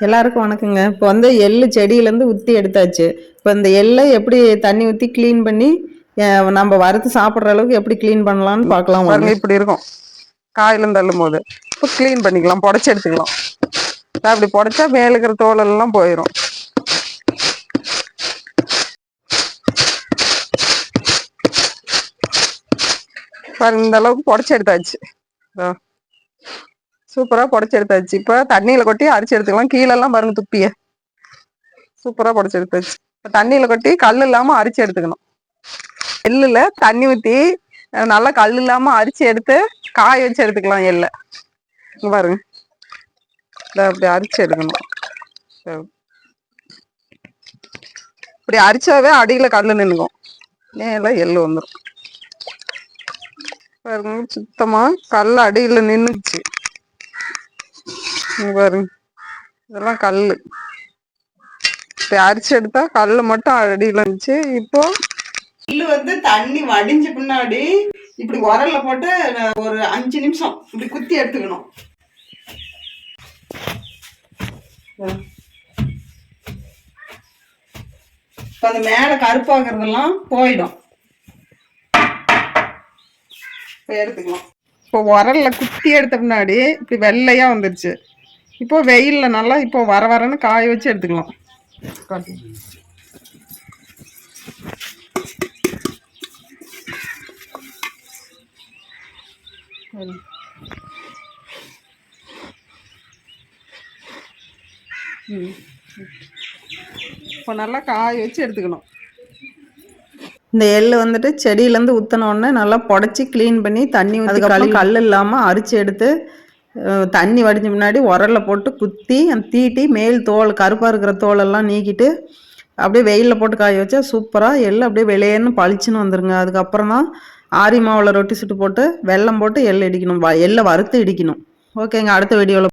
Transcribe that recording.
எல்லாருக்கும் வணக்கங்க. இப்போ வந்து எள்ளு செடியிலேருந்து உத்தி எடுத்தாச்சு. இப்போ இந்த எள்ளை எப்படி தண்ணி ஊற்றி க்ளீன் பண்ணி நம்ம வறுத்து சாப்பிட்ற அளவுக்கு எப்படி க்ளீன் பண்ணலான்னு பார்க்கலாம் வாங்க. பாருங்க இப்படி இருக்கும் காயிலும் தள்ளும் போது. இப்போ க்ளீன் பண்ணிக்கலாம், புடச்சி எடுத்துக்கலாம். அப்படி புடச்சா மேல இருக்கிற தோல் எல்லாம் போயிடும். பாருங்க இந்த அளவுக்கு புடச்சி எடுத்தாச்சு. சூப்பரா புடச்சி எடுத்தாச்சு. இப்போ தண்ணியில கொட்டி அரிச்சு எடுத்துக்கலாம். கீழெல்லாம் பாருங்க துப்பிய சூப்பரா புடச்சி எடுத்தாச்சு. இப்போ தண்ணியில கொட்டி கல் இல்லாம அரிச்சு எடுத்துக்கணும். எள்ளுல தண்ணி ஊற்றி நல்லா கல் இல்லாம அரிச்சு எடுத்து காய வச்சு எடுத்துக்கலாம். எள்ளை பாருங்க அப்படி அரிச்சு எடுக்கணும். இப்படி அரிச்சாவே அடியில கல்லு நின்னுக்கும், மேல எள்ளு வந்துடும். பாருங்க சுத்தமா கல் அடியில நின்னுச்சு பாருங்க. இதெல்லாம் கல்லு இப்படி அரிச்சு எடுத்தா கல்லு மட்டும் அடியில இருந்துச்சு. இப்போ எள்ளு வந்து தண்ணி வடிஞ்ச பின்னாடி இப்படி உரல்ல போட்டு ஒரு 5 நிமிஷம் இப்படி குத்தி எடுத்துக்கணும். இப்போ அந்த மேல கருப்பாக்குறதெல்லாம் போயிடும். இப்போ எடுத்துக்கலாம். இப்போ உரல்ல குத்தி எடுத்த பின்னாடி இப்படி வெள்ளையா வந்துருச்சு. இப்போ வெயில்ல நல்லா இப்போ வரன்னு காய வச்சு எடுத்துக்கலாம். இப்போ நல்லா காய வச்சு எடுத்துக்கணும். இந்த எள்ளு வந்துட்டு செடியிலேருந்து ஊற்றினோடனே நல்லா புடச்சி க்ளீன் பண்ணி தண்ணி அதுக்கப்புறம் கல் இல்லாமல் அரிச்சு எடுத்து தண்ணி வடிஞ்ச முன்னாடி உரல்ல போட்டு குத்தி தீட்டி மேல் தோல் கருப்பாக இருக்கிற தோலெல்லாம் நீக்கிட்டு அப்படியே வெயிலில் போட்டு காய வச்சா சூப்பராக எள்ளு அப்படியே வெளியேன்னு பளிச்சுன்னு வந்துருங்க. அதுக்கப்புறம் தான் ஆரி மாவில் ரொட்டி சுட்டு போட்டு வெல்லம் போட்டு எள்ளு இடிக்கணும், எள்ளை வறுத்து இடிக்கணும். ஓகேங்க, அடுத்த வீடியோவில்